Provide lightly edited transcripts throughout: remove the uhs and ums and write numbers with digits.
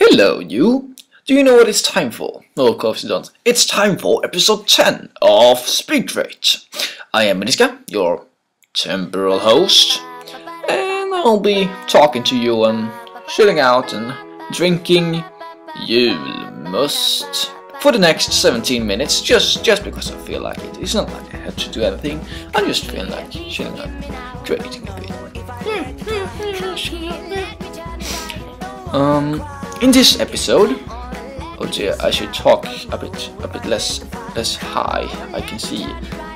Hello, you! Do you know what it's time for? No, of course you don't. It's time for episode 10 of SpeedCreate. I am Maniska, your temporal host, and I'll be talking to you and chilling out and drinking Yule Must for the next 17 minutes, just because I feel like it. It's not like I have to do anything, I just feel like chilling and creating a bit. In this episode, oh dear, I should talk a bit less high. I can see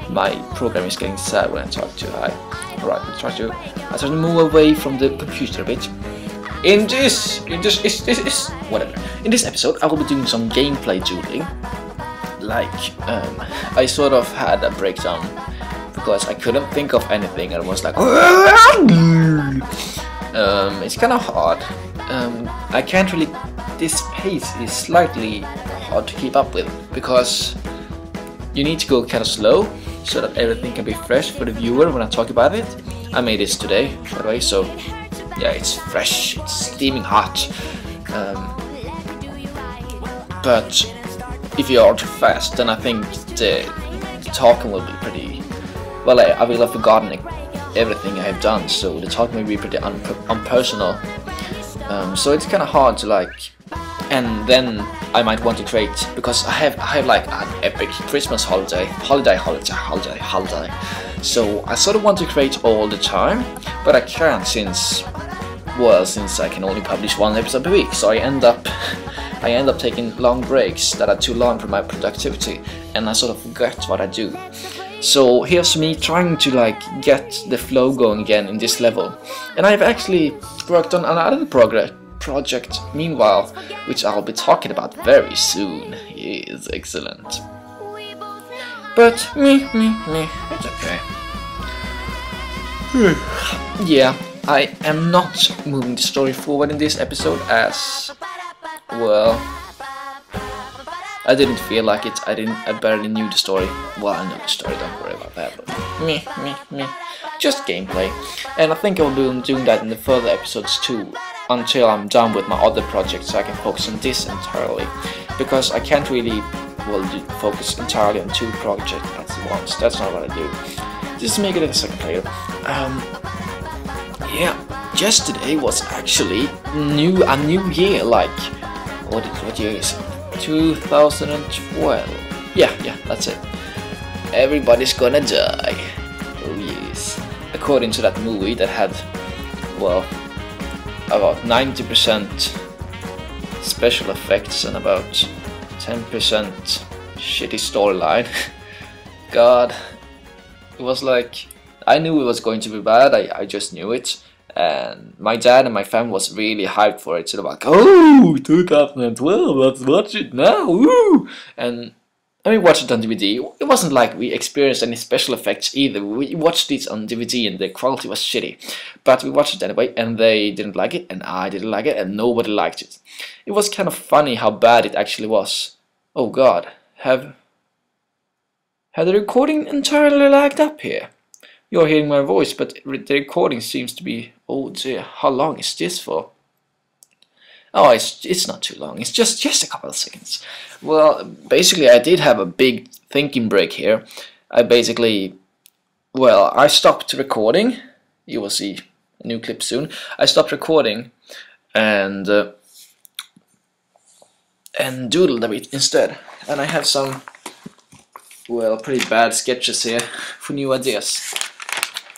my program is getting sad when I talk too high. Alright, I try to move away from the computer a bit. In this episode, I will be doing some gameplay doodling. Like, I sort of had a breakdown because I couldn't think of anything and I was like, it's kind of hard. I can't really. This pace is slightly hard to keep up with because you need to go kind of slow so that everything can be fresh for the viewer when I talk about it. I made this today, by the way, so yeah, it's fresh, it's steaming hot. But if you are too fast, then I think the talking will be pretty. Well, I will have forgotten everything I have done, so the talking will be pretty unpersonal. So it's kind of hard to like, and then I might want to create because I have like an epic Christmas holiday. So I sort of want to create all the time, but I can't since I can only publish one episode per week. So I end up taking long breaks that are too long for my productivity, and I sort of forget what I do. So here's me trying to like get the flow going again in this level, and I've actually worked on another project meanwhile, which I'll be talking about very soon. It is excellent. But me, it's okay. Yeah, I am not moving the story forward in this episode as well. I didn't feel like it. I barely knew the story. Well, I know the story, don't worry about that, but me. Just gameplay. And I think I'll be doing that in the further episodes too, until I'm done with my other projects, so I can focus on this entirely. Because I can't really, focus entirely on two projects at once. That's not what I do. Just make it a second player. Yeah, yesterday was actually a new year, like, what year is it? 2012. Yeah, that's it. Everybody's gonna die. Oh yes. According to that movie that had, well, about 90% special effects and about 10% shitty storyline. God, it was like, I knew it was going to be bad, I just knew it. And my dad and my family was really hyped for it, so they're like, oh, 2012, let's watch it now, woo! And we watched it on DVD. It wasn't like we experienced any special effects either. We watched it on DVD and the quality was shitty. But we watched it anyway, and they didn't like it, and I didn't like it, and nobody liked it. It was kind of funny how bad it actually was. Oh god, have the recording entirely lagged up here? You're hearing my voice, but the recording seems to be... Oh dear, how long is this for? Oh, it's not too long. It's just a couple of seconds. Well, basically, I did have a big thinking break here. I stopped recording. You will see a new clip soon. I stopped recording and doodled a bit instead. And I have some, pretty bad sketches here for new ideas.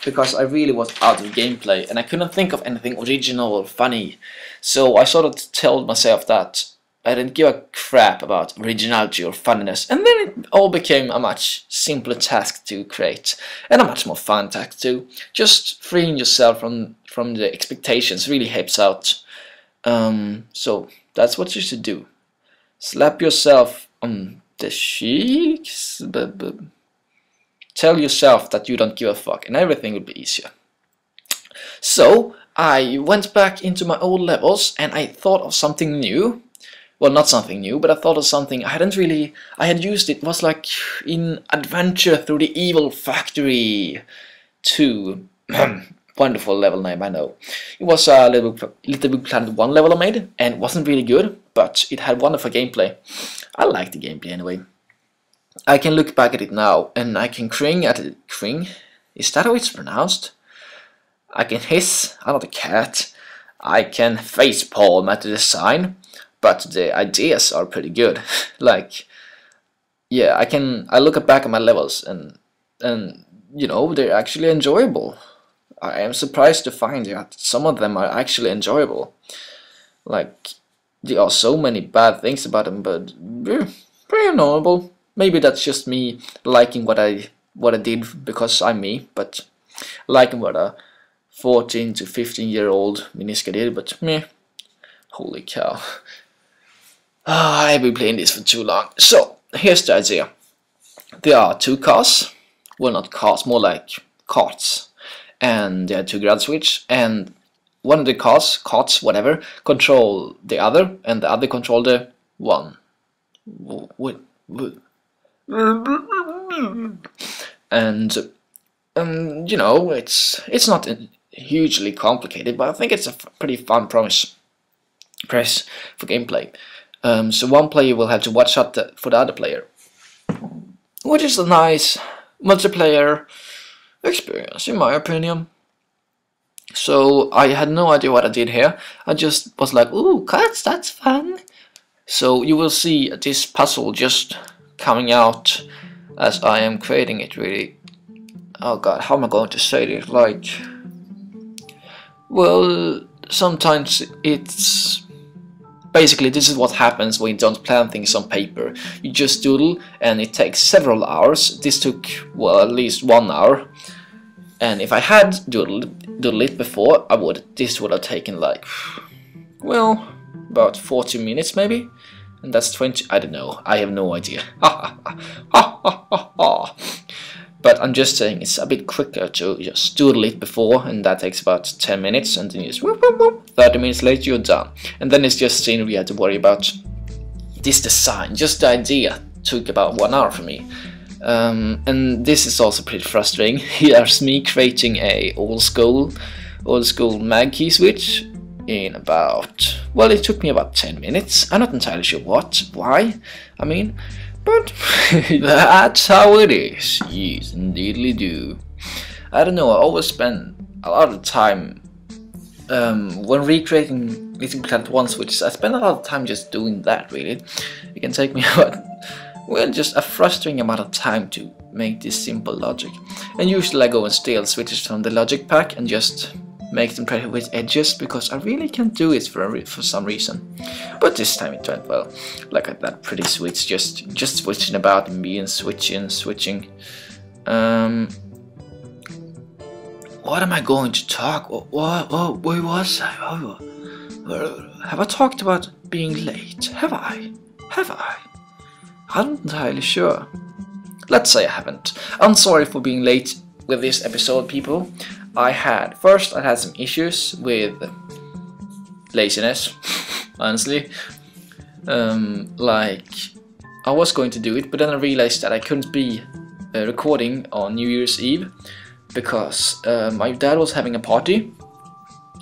Because I really was out of gameplay and I couldn't think of anything original or funny. So I sort of told myself that I didn't give a crap about originality or funniness, and then it all became a much simpler task to create and a much more fun task too. Just freeing yourself from the expectations really helps out. So that's what you should do. Slap yourself on the cheeks. Tell yourself that you don't give a fuck and everything will be easier. So I went back into my old levels and I thought of something new. Well, not something new, but I thought of something I had used it. It was like in Adventure Through the Evil Factory 2. wonderful level name, I know. It was a Little Big Planet 1 level I made, and it wasn't really good, but it had wonderful gameplay. I liked the gameplay anyway. I can look back at it now, and I can cring at it. Cring? Is that how it's pronounced? I can hiss, I'm not a cat. I can facepalm at the design, but the ideas are pretty good. Like, yeah, I look back at my levels, and you know, they're actually enjoyable. I am surprised to find that some of them are actually enjoyable. Like, there are so many bad things about them, but they're pretty normal. Maybe that's just me liking what I did because I'm me, but liking what a 14 to 15-year-old Miniska did, but meh. Holy cow. I've been playing this for too long. So, here's the idea. There are two cars. Well, not cars, more like carts. And there are two ground switch, and one of the carts, whatever, control the other, and the other control the one. And you know, it's not hugely complicated, but I think it's a pretty fun press for gameplay. So one player will have to watch out for the other player, which is a nice multiplayer experience, in my opinion. So I had no idea what I did here. I just was like, ooh, cats, that's fun. So you will see this puzzle just coming out as I am creating it, really. Oh god, how am I going to say this? Like, well, sometimes it's basically, this is what happens when you don't plan things on paper. You just doodle, and it takes several hours. This took, well, at least 1 hour. And if I had doodled it before, this would have taken like, well, about 40 minutes maybe. And that's 20, I don't know, I have no idea. But I'm just saying it's a bit quicker to just doodle it before, and that takes about 10 minutes, and then you just whoop, whoop, whoop, 30 minutes later you're done. And then it's just scenery you have to worry about. This design, just the idea, took about 1 hour for me. And this is also pretty frustrating. Here's me creating a old school mag key switch in about, well, it took me about 10 minutes. I'm not entirely sure why, I mean, but that's how it is. Yes, indeedly do. I don't know, I always spend a lot of time when recreating Little Planet 1 switches. I spend a lot of time just doing that, really. It can take me about, well, just a frustrating amount of time to make this simple logic. And usually I go and steal switches from the logic pack and just make them pretty with edges, because I really can't do it for some reason. But this time it went well. Look at that pretty switch, just switching about and being switching. What am I going to talk? Where was I? Have I talked about being late? Have I? I'm not entirely sure. Let's say I haven't. I'm sorry for being late with this episode, people. I had some issues with laziness, honestly. Like, I was going to do it, but then I realized that I couldn't be recording on New Year's Eve because my dad was having a party,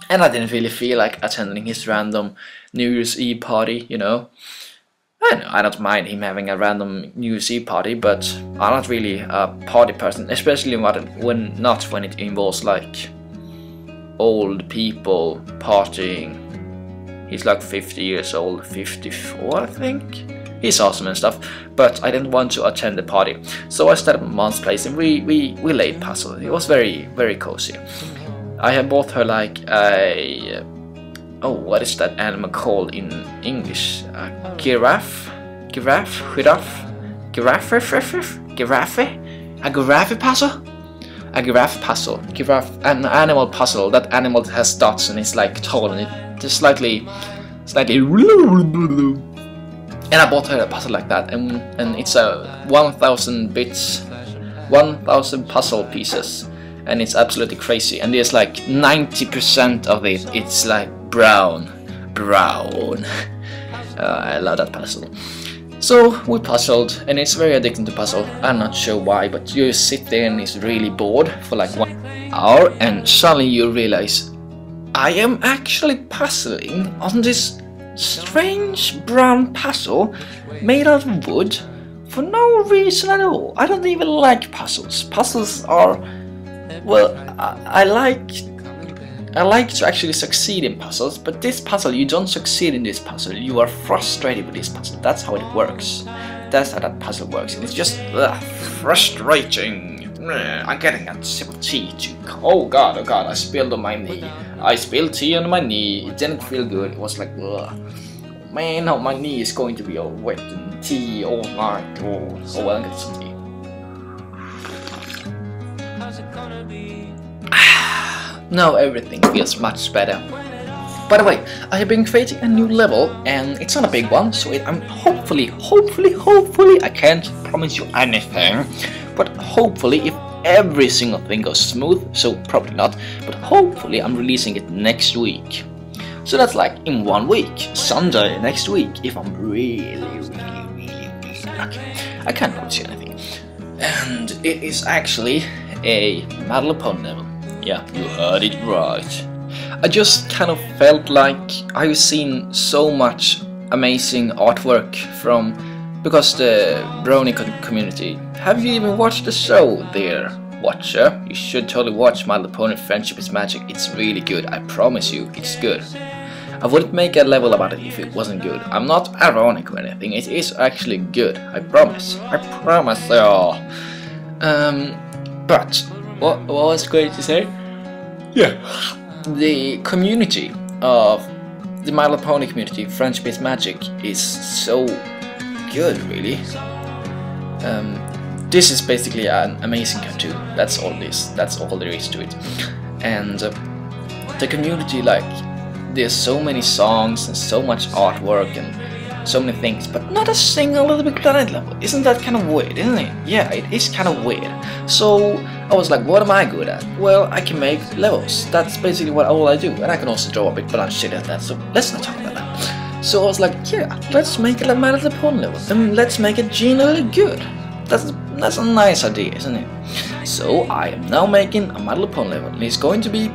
and I didn't really feel like attending his random New Year's Eve party, you know. I don't mind him having a random New Year's Eve party, but I'm not really a party person, especially when it involves like old people partying. He's like 50 years old, 54 I think. He's awesome and stuff, but I didn't want to attend the party, so I stayed at my mom's place and we laid puzzle. It was very, very cozy. I had bought her like a, oh, what is that animal called in English? A giraffe? Giraffe puzzle? A giraffe puzzle. An animal puzzle. That animal has dots and it's like tall and it's slightly. And I bought her a puzzle like that, and it's a 1,000 bits, 1,000 puzzle pieces, and it's absolutely crazy. And there's like 90% of it. It's like brown. I love that puzzle. So we puzzled, and it's very addicting to puzzle. I'm not sure why, but you sit there and it's really bored for like 1 hour. hour and suddenly you realize I am actually puzzling on this strange brown puzzle made out of wood for no reason at all. I don't even like puzzles. Puzzles are, well, I like to actually succeed in puzzles, but this puzzle, you don't succeed in this puzzle, you are frustrated with this puzzle. That's how it works. That's how that puzzle works, and it's just frustrating. I'm getting a sip of tea too. Oh god, I spilled on my knee. I spilled tea on my knee. It didn't feel good. It was like, ugh. Man, now my knee is going to be all wet and tea all night. Oh well, I'll get some tea. Now everything feels much better. By the way, I have been creating a new level, and it's not a big one, so I'm hopefully, I can't promise you anything, but hopefully if every single thing goes smooth, so probably not, but hopefully I'm releasing it next week. So that's like in 1 week, Sunday next week, if I'm really lucky. I can't promise you anything. And it is actually a My Little Pony level. Yeah, you heard it right. I just kind of felt like I've seen so much amazing artwork from, because the Brony community. Have you even watched the show there, watcher? You should totally watch My Little Pony Friendship is Magic. It's really good, I promise you, it's good. I wouldn't make a level about it if it wasn't good. I'm not ironic or anything, it is actually good, I promise. I promise y'all. But, what was great to say? Yeah. The community of the My Little Pony community, Friendship is Magic, is so good, really. This is basically an amazing cartoon. That's all this. That's all there is to it. And the community, like, there's so many songs and so much artwork and so many things, but not a single Little Big Planet level. Isn't that kind of weird, isn't it? Yeah, it is kind of weird. So I was like, what am I good at? Well, I can make levels. That's basically all I do, and I can also draw a bit, but I'm shit at that, so let's not talk about that. So I was like, yeah, let's make a My Little Pony level, and let's make it genuinely good. That's a nice idea, isn't it? So I am now making a My Little Pony level, and it's going to be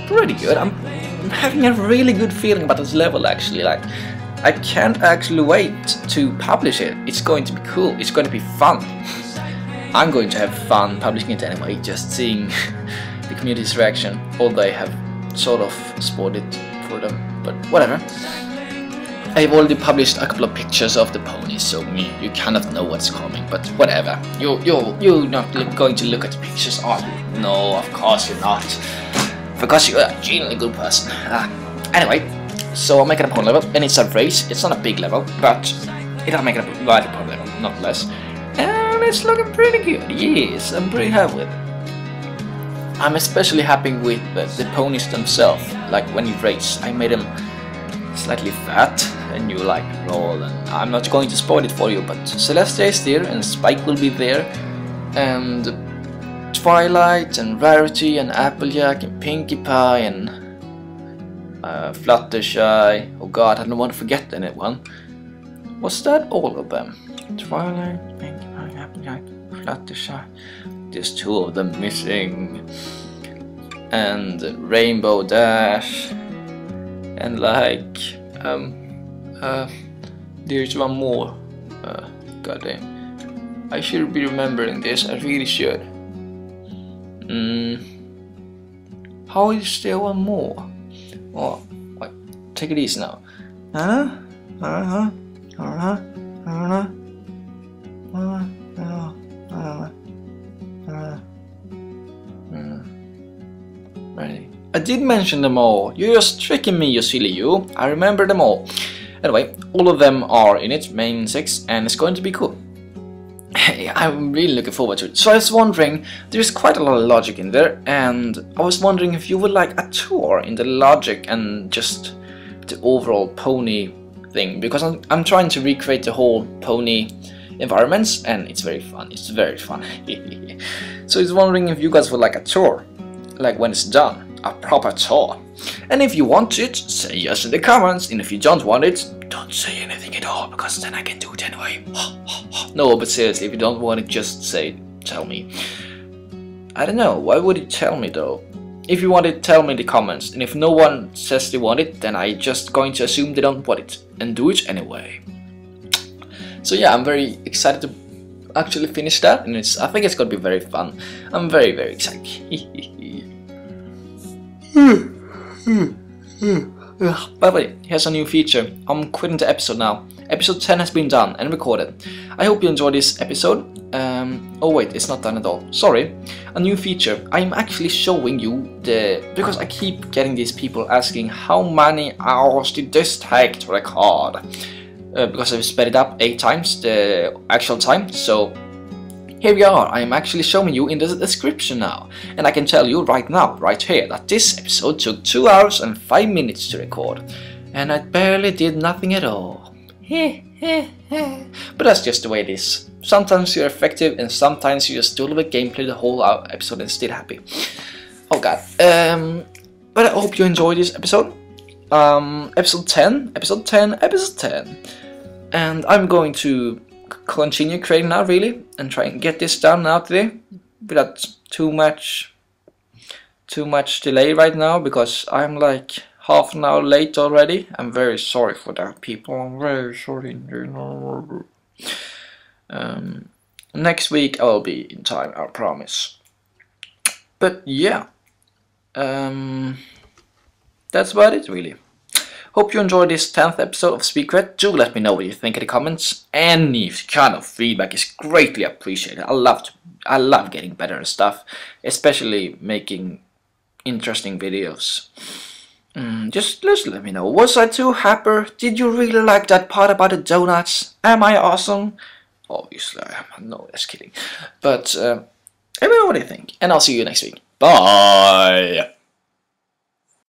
pretty good. I'm having a really good feeling about this level, actually. Like, I can't actually wait to publish it. It's going to be cool. It's going to be fun. I'm going to have fun publishing it anyway, just seeing the community's reaction, although I have sort of spoiled it for them, but whatever. I've already published a couple of pictures of the ponies, so you kind of know what's coming, but whatever. You're not going to look at the pictures, are you? No, of course you're not. Because you're a genuinely good person. Anyway. So I'm making a pony level, and it's a race. It's not a big level, but it'll make it a My Little Pony level, not less. And it's looking pretty good. Yes, I'm pretty happy with it. I'm especially happy with the ponies themselves. Like when you race, I made them slightly fat, and you like roll. And I'm not going to spoil it for you, but Celestia is there, and Spike will be there, and Twilight, and Rarity, and Applejack, and Pinkie Pie, and Fluttershy. Oh god, I don't want to forget anyone. Was that all of them? Twilight, Pinkie Pie, Applejack, Fluttershy. There's 2 of them missing. And Rainbow Dash. And like, there's one more. God damn. I should be remembering this, I really should. How is there one more? Oh, wait, take it easy now. Ready. I did mention them all. You're just tricking me, you silly you. I remember them all. Anyway, all of them are in it, main 6, and it's going to be cool. I'm really looking forward to it. So I was wondering, there's quite a lot of logic in there, and I was wondering if you would like a tour in the logic and just the overall pony thing, because I'm trying to recreate the whole pony environments, and it's very fun. It's very fun. So I was wondering if you guys would like a tour, like when it's done, a proper tour. And if you want it, say yes in the comments, and if you don't want it, don't say anything at all, because then I can do it anyway. No, but seriously, if you don't want it, just say, tell me. I don't know, why would you tell me though? If you want it, tell me in the comments, and if no one says they want it, then I'm just going to assume they don't want it, and do it anyway. So yeah, I'm very excited to actually finish that, and I think it's gonna be very fun. I'm very excited. By the way, here's a new feature. I'm quitting the episode now. Episode 10 has been done and recorded. I hope you enjoyed this episode. Oh wait, it's not done at all. Sorry. A new feature. I'm actually showing you because I keep getting these people asking how many hours did this take to record. Because I've sped it up 8 times the actual time. So here we are. I'm actually showing you in the description now. And I can tell you right now, right here, that this episode took 2 hours and 5 minutes to record. And I barely did nothing at all. But that's just the way it is. Sometimes you're effective and sometimes you just do a little bit gameplay the whole episode and still happy. Oh god. But I hope you enjoyed this episode. Episode 10. And I'm going to continue creating now really and try and get this done now today without too much delay right now, because I'm like half an hour late already. I'm very sorry for that, people. I'm very sorry. Next week I'll be in time, I promise. But yeah, that's about it really. Hope you enjoyed this 10th episode of SpeedCreate. Do let me know what you think in the comments. Any kind of feedback is greatly appreciated. I love getting better and stuff, especially making interesting videos. Just let me know. Was I too hyper? Did you really like that part about the donuts? Am I awesome? Obviously I am. No, just kidding. But let me know what you think, and I'll see you next week. Bye!